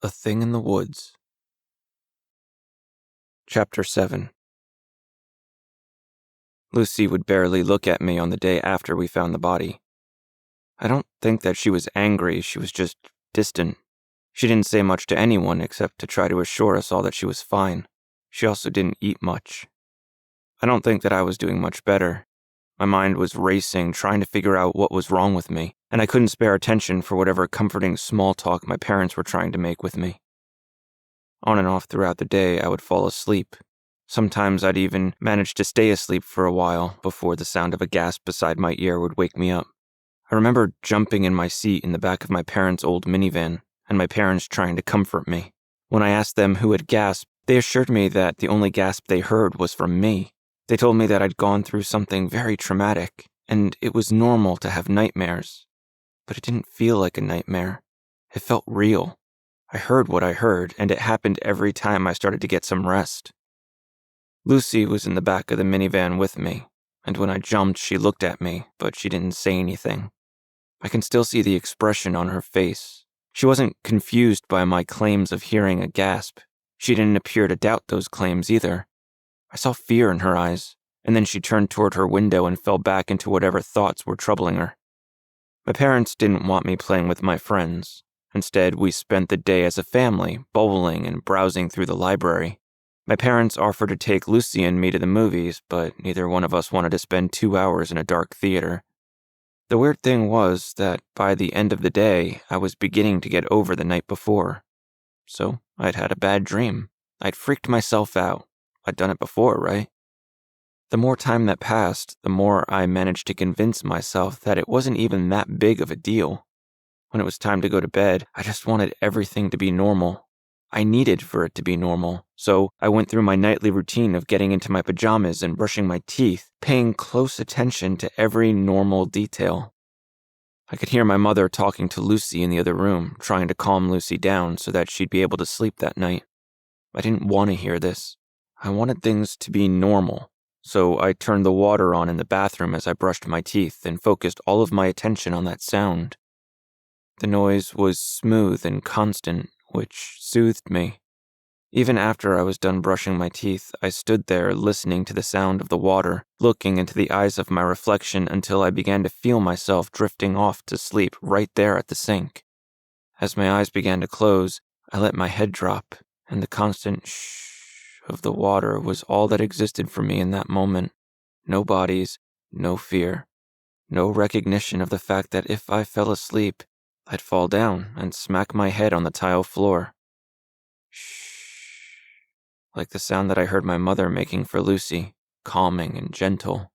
A Thing in the Woods. Chapter 7. Lucy would barely look at me on the day after we found the body. I don't think that she was angry, she was just distant. She didn't say much to anyone except to try to assure us all that she was fine. She also didn't eat much. I don't think that I was doing much better. My mind was racing, trying to figure out what was wrong with me, and I couldn't spare attention for whatever comforting small talk my parents were trying to make with me. On and off throughout the day, I would fall asleep. Sometimes I'd even manage to stay asleep for a while before the sound of a gasp beside my ear would wake me up. I remember jumping in my seat in the back of my parents' old minivan, and my parents trying to comfort me. When I asked them who had gasped, they assured me that the only gasp they heard was from me. They told me that I'd gone through something very traumatic, and it was normal to have nightmares. But it didn't feel like a nightmare. It felt real. I heard what I heard, and it happened every time I started to get some rest. Lucy was in the back of the minivan with me, and when I jumped, she looked at me, but she didn't say anything. I can still see the expression on her face. She wasn't confused by my claims of hearing a gasp. She didn't appear to doubt those claims either. I saw fear in her eyes, and then she turned toward her window and fell back into whatever thoughts were troubling her. My parents didn't want me playing with my friends. Instead, we spent the day as a family, bowling and browsing through the library. My parents offered to take Lucy and me to the movies, but neither one of us wanted to spend 2 hours in a dark theater. The weird thing was that by the end of the day, I was beginning to get over the night before. So I'd had a bad dream. I'd freaked myself out. I'd done it before, right? The more time that passed, the more I managed to convince myself that it wasn't even that big of a deal. When it was time to go to bed, I just wanted everything to be normal. I needed for it to be normal, so I went through my nightly routine of getting into my pajamas and brushing my teeth, paying close attention to every normal detail. I could hear my mother talking to Lucy in the other room, trying to calm Lucy down so that she'd be able to sleep that night. I didn't want to hear this. I wanted things to be normal, so I turned the water on in the bathroom as I brushed my teeth and focused all of my attention on that sound. The noise was smooth and constant, which soothed me. Even after I was done brushing my teeth, I stood there listening to the sound of the water, looking into the eyes of my reflection until I began to feel myself drifting off to sleep right there at the sink. As my eyes began to close, I let my head drop, and the constant shh of the water was all that existed for me in that moment. No bodies, no fear, no recognition of the fact that if I fell asleep, I'd fall down and smack my head on the tile floor. Shh, like the sound that I heard my mother making for Lucy, calming and gentle.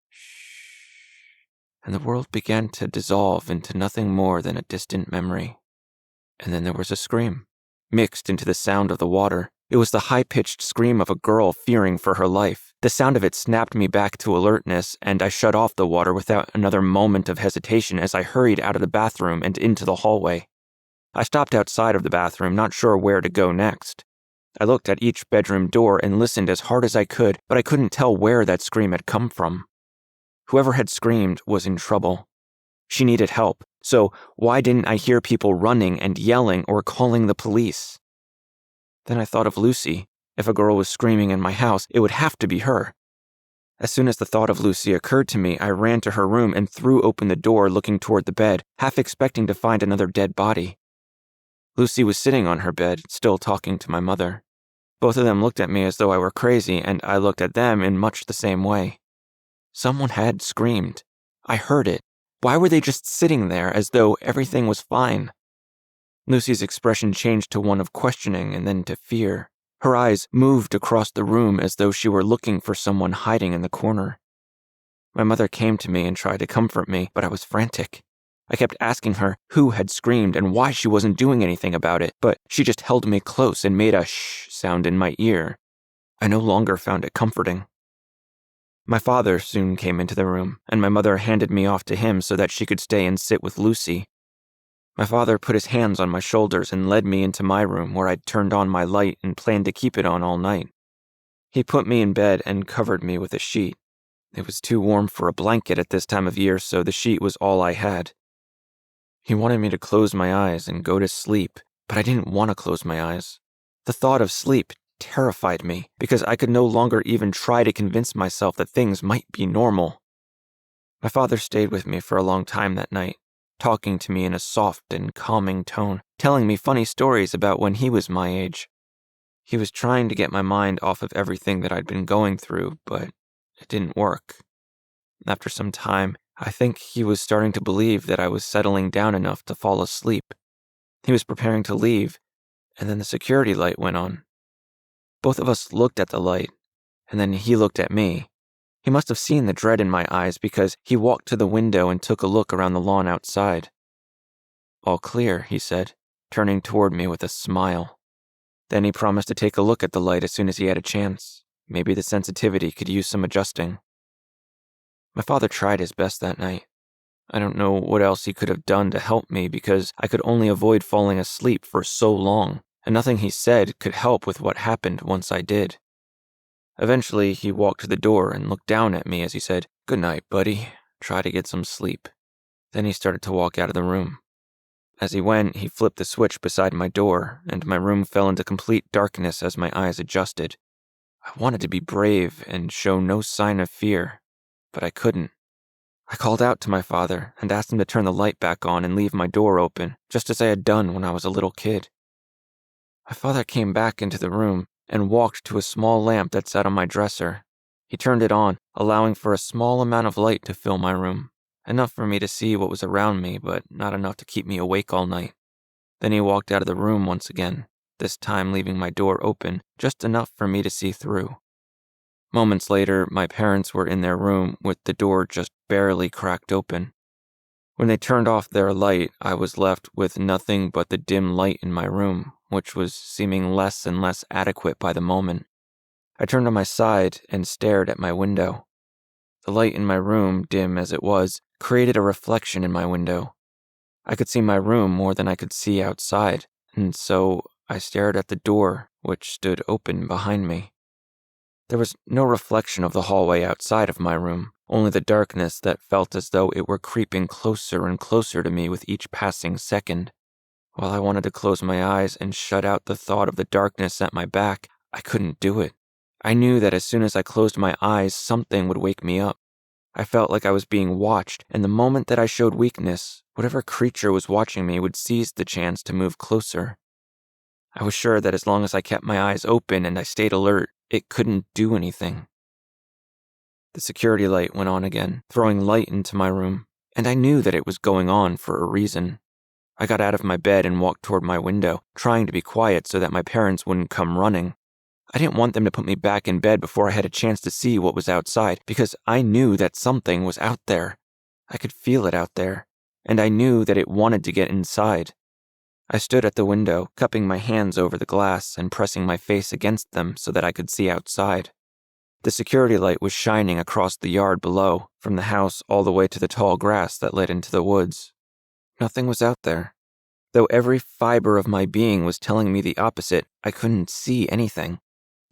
Shh, and the world began to dissolve into nothing more than a distant memory. And then there was a scream, mixed into the sound of the water. It was the high-pitched scream of a girl fearing for her life. The sound of it snapped me back to alertness, and I shut off the water without another moment of hesitation as I hurried out of the bathroom and into the hallway. I stopped outside of the bathroom, not sure where to go next. I looked at each bedroom door and listened as hard as I could, but I couldn't tell where that scream had come from. Whoever had screamed was in trouble. She needed help, so why didn't I hear people running and yelling or calling the police? Then I thought of Lucy. If a girl was screaming in my house, it would have to be her. As soon as the thought of Lucy occurred to me, I ran to her room and threw open the door looking toward the bed, half expecting to find another dead body. Lucy was sitting on her bed, still talking to my mother. Both of them looked at me as though I were crazy, and I looked at them in much the same way. Someone had screamed. I heard it. Why were they just sitting there as though everything was fine? Lucy's expression changed to one of questioning and then to fear. Her eyes moved across the room as though she were looking for someone hiding in the corner. My mother came to me and tried to comfort me, but I was frantic. I kept asking her who had screamed and why she wasn't doing anything about it, but she just held me close and made a shh sound in my ear. I no longer found it comforting. My father soon came into the room, and my mother handed me off to him so that she could stay and sit with Lucy. My father put his hands on my shoulders and led me into my room where I'd turned on my light and planned to keep it on all night. He put me in bed and covered me with a sheet. It was too warm for a blanket at this time of year, so the sheet was all I had. He wanted me to close my eyes and go to sleep, but I didn't want to close my eyes. The thought of sleep terrified me because I could no longer even try to convince myself that things might be normal. My father stayed with me for a long time that night, talking to me in a soft and calming tone, telling me funny stories about when he was my age. He was trying to get my mind off of everything that I'd been going through, but it didn't work. After some time, I think he was starting to believe that I was settling down enough to fall asleep. He was preparing to leave, and then the security light went on. Both of us looked at the light, and then he looked at me. He must have seen the dread in my eyes because he walked to the window and took a look around the lawn outside. "All clear," he said, turning toward me with a smile. Then he promised to take a look at the light as soon as he had a chance. Maybe the sensitivity could use some adjusting. My father tried his best that night. I don't know what else he could have done to help me because I could only avoid falling asleep for so long, and nothing he said could help with what happened once I did. Eventually, he walked to the door and looked down at me as he said, "Good night, buddy. Try to get some sleep." Then he started to walk out of the room. As he went, he flipped the switch beside my door, and my room fell into complete darkness as my eyes adjusted. I wanted to be brave and show no sign of fear, but I couldn't. I called out to my father and asked him to turn the light back on and leave my door open, just as I had done when I was a little kid. My father came back into the room and walked to a small lamp that sat on my dresser. He turned it on, allowing for a small amount of light to fill my room, enough for me to see what was around me, but not enough to keep me awake all night. Then he walked out of the room once again, this time leaving my door open, just enough for me to see through. Moments later, my parents were in their room with the door just barely cracked open. When they turned off their light, I was left with nothing but the dim light in my room, which was seeming less and less adequate by the moment. I turned on my side and stared at my window. The light in my room, dim as it was, created a reflection in my window. I could see my room more than I could see outside, and so I stared at the door, which stood open behind me. There was no reflection of the hallway outside of my room, only the darkness that felt as though it were creeping closer and closer to me with each passing second. While I wanted to close my eyes and shut out the thought of the darkness at my back, I couldn't do it. I knew that as soon as I closed my eyes, something would wake me up. I felt like I was being watched, and the moment that I showed weakness, whatever creature was watching me would seize the chance to move closer. I was sure that as long as I kept my eyes open and I stayed alert, it couldn't do anything. The security light went on again, throwing light into my room, and I knew that it was going on for a reason. I got out of my bed and walked toward my window, trying to be quiet so that my parents wouldn't come running. I didn't want them to put me back in bed before I had a chance to see what was outside, because I knew that something was out there. I could feel it out there, and I knew that it wanted to get inside. I stood at the window, cupping my hands over the glass and pressing my face against them so that I could see outside. The security light was shining across the yard below, from the house all the way to the tall grass that led into the woods. Nothing was out there. Though every fiber of my being was telling me the opposite, I couldn't see anything.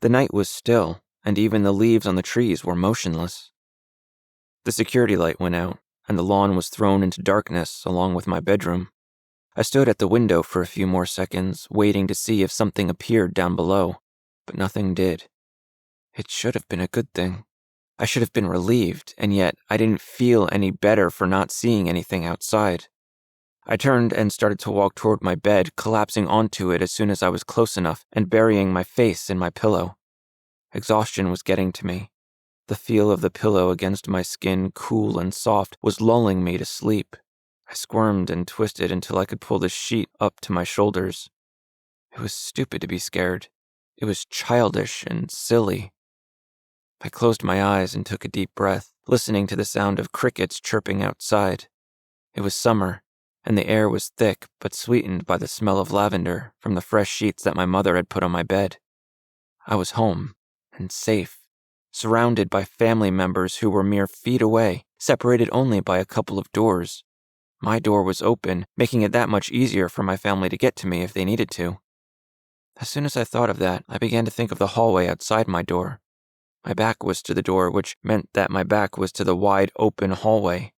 The night was still, and even the leaves on the trees were motionless. The security light went out, and the lawn was thrown into darkness along with my bedroom. I stood at the window for a few more seconds, waiting to see if something appeared down below, but nothing did. It should have been a good thing. I should have been relieved, and yet I didn't feel any better for not seeing anything outside. I turned and started to walk toward my bed, collapsing onto it as soon as I was close enough and burying my face in my pillow. Exhaustion was getting to me. The feel of the pillow against my skin, cool and soft, was lulling me to sleep. I squirmed and twisted until I could pull the sheet up to my shoulders. It was stupid to be scared. It was childish and silly. I closed my eyes and took a deep breath, listening to the sound of crickets chirping outside. It was summer, and the air was thick but sweetened by the smell of lavender from the fresh sheets that my mother had put on my bed. I was home, and safe, surrounded by family members who were mere feet away, separated only by a couple of doors. My door was open, making it that much easier for my family to get to me if they needed to. As soon as I thought of that, I began to think of the hallway outside my door. My back was to the door, which meant that my back was to the wide open hallway.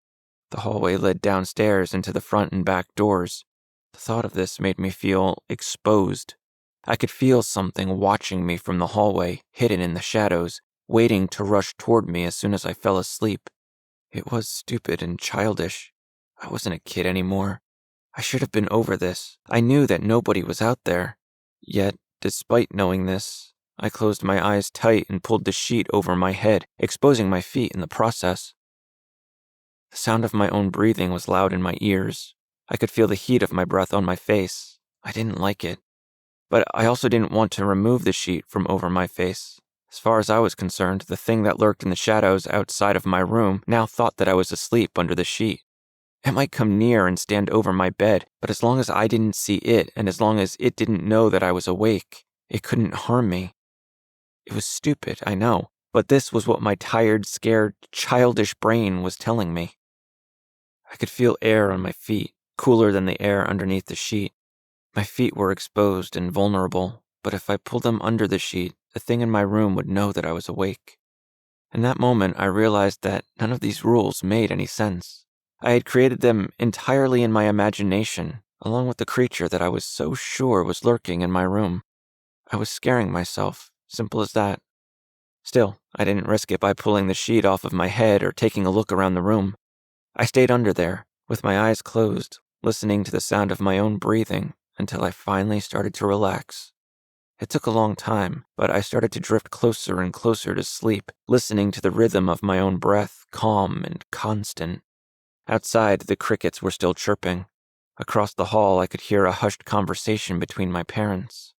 The hallway led downstairs into the front and back doors. The thought of this made me feel exposed. I could feel something watching me from the hallway, hidden in the shadows, waiting to rush toward me as soon as I fell asleep. It was stupid and childish. I wasn't a kid anymore. I should have been over this. I knew that nobody was out there. Yet, despite knowing this, I closed my eyes tight and pulled the sheet over my head, exposing my feet in the process. The sound of my own breathing was loud in my ears. I could feel the heat of my breath on my face. I didn't like it. But I also didn't want to remove the sheet from over my face. As far as I was concerned, the thing that lurked in the shadows outside of my room now thought that I was asleep under the sheet. It might come near and stand over my bed, but as long as I didn't see it, and as long as it didn't know that I was awake, it couldn't harm me. It was stupid, I know, but this was what my tired, scared, childish brain was telling me. I could feel air on my feet, cooler than the air underneath the sheet. My feet were exposed and vulnerable, but if I pulled them under the sheet, the thing in my room would know that I was awake. In that moment, I realized that none of these rules made any sense. I had created them entirely in my imagination, along with the creature that I was so sure was lurking in my room. I was scaring myself, simple as that. Still, I didn't risk it by pulling the sheet off of my head or taking a look around the room. I stayed under there, with my eyes closed, listening to the sound of my own breathing until I finally started to relax. It took a long time, but I started to drift closer and closer to sleep, listening to the rhythm of my own breath, calm and constant. Outside, the crickets were still chirping. Across the hall, I could hear a hushed conversation between my parents.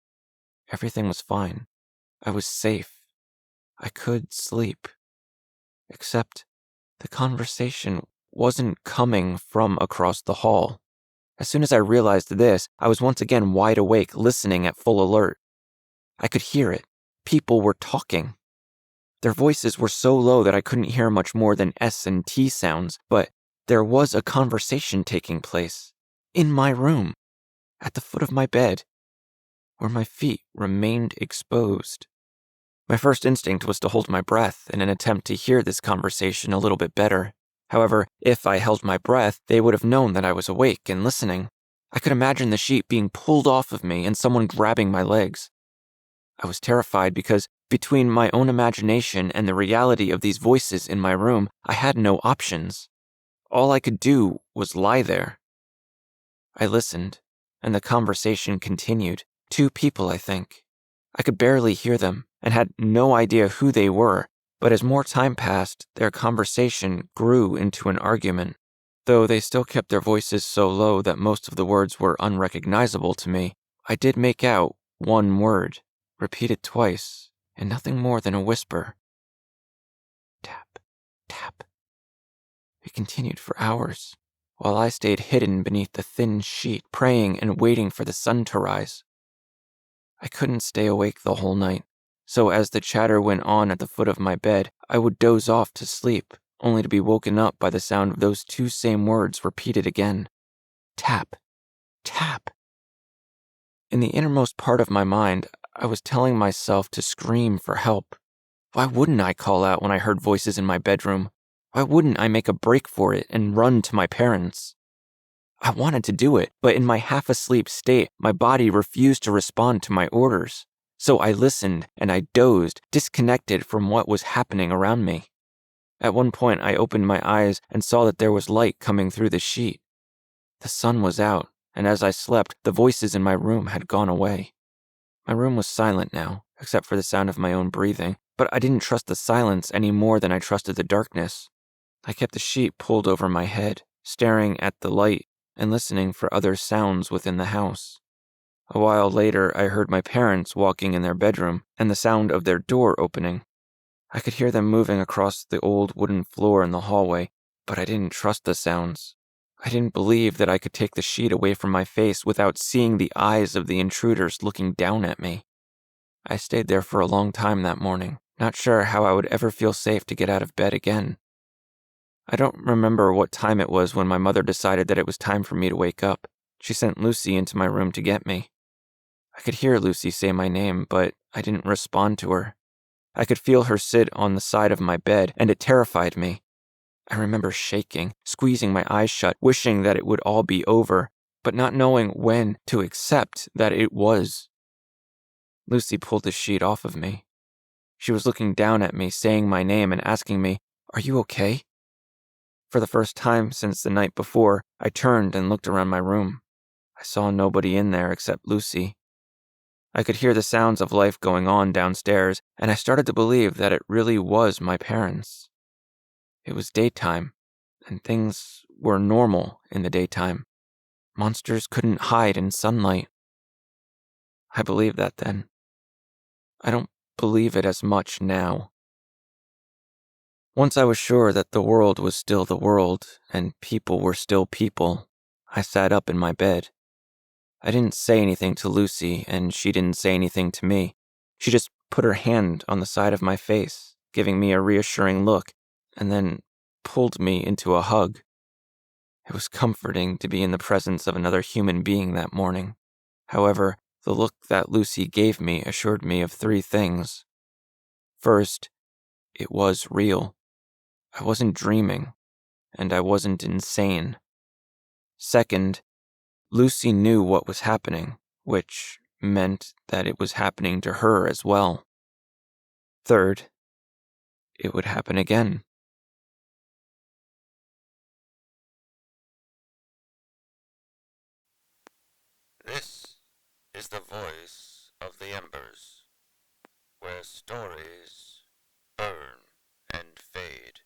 Everything was fine. I was safe. I could sleep. Except the conversation wasn't coming from across the hall. As soon as I realized this, I was once again wide awake, listening at full alert. I could hear it. People were talking. Their voices were so low that I couldn't hear much more than S and T sounds, but there was a conversation taking place. In my room. At the foot of my bed. Where my feet remained exposed. My first instinct was to hold my breath in an attempt to hear this conversation a little bit better. However, if I held my breath, they would have known that I was awake and listening. I could imagine the sheet being pulled off of me and someone grabbing my legs. I was terrified because, between my own imagination and the reality of these voices in my room, I had no options. All I could do was lie there. I listened, and the conversation continued. 2 people, I think. I could barely hear them, and had no idea who they were, but as more time passed, their conversation grew into an argument. Though they still kept their voices so low that most of the words were unrecognizable to me, I did make out one word, repeated twice, and nothing more than a whisper. Tap, tap. It continued for hours, while I stayed hidden beneath the thin sheet, praying and waiting for the sun to rise. I couldn't stay awake the whole night, so as the chatter went on at the foot of my bed, I would doze off to sleep, only to be woken up by the sound of those 2 same words repeated again. Tap, tap. In the innermost part of my mind, I was telling myself to scream for help. Why wouldn't I call out when I heard voices in my bedroom? Why wouldn't I make a break for it and run to my parents? I wanted to do it, but in my half-asleep state, my body refused to respond to my orders. So I listened and I dozed, disconnected from what was happening around me. At one point, I opened my eyes and saw that there was light coming through the sheet. The sun was out, and as I slept, the voices in my room had gone away. My room was silent now, except for the sound of my own breathing, but I didn't trust the silence any more than I trusted the darkness. I kept the sheet pulled over my head, staring at the light and listening for other sounds within the house. A while later, I heard my parents walking in their bedroom and the sound of their door opening. I could hear them moving across the old wooden floor in the hallway, but I didn't trust the sounds. I didn't believe that I could take the sheet away from my face without seeing the eyes of the intruders looking down at me. I stayed there for a long time that morning, not sure how I would ever feel safe to get out of bed again. I don't remember what time it was when my mother decided that it was time for me to wake up. She sent Lucy into my room to get me. I could hear Lucy say my name, but I didn't respond to her. I could feel her sit on the side of my bed, and it terrified me. I remember shaking, squeezing my eyes shut, wishing that it would all be over. but not knowing when to accept that it was. Lucy pulled the sheet off of me. She was looking down at me, saying my name and asking me, "Are you okay?" For the first time since the night before, I turned and looked around my room. I saw nobody in there except Lucy. I could hear the sounds of life going on downstairs, and I started to believe that it really was my parents. It was daytime, and things were normal in the daytime. Monsters couldn't hide in sunlight. I believed that then. I don't believe it as much now. Once I was sure that the world was still the world, and people were still people, I sat up in my bed. I didn't say anything to Lucy, and she didn't say anything to me. She just put her hand on the side of my face, giving me a reassuring look, and then pulled me into a hug. It was comforting to be in the presence of another human being that morning. However, the look that Lucy gave me assured me of 3 things. First, it was real. I wasn't dreaming, and I wasn't insane. Second, Lucy knew what was happening, which meant that it was happening to her as well. Third, it would happen again. This is the voice of the Embers, where stories burn and fade.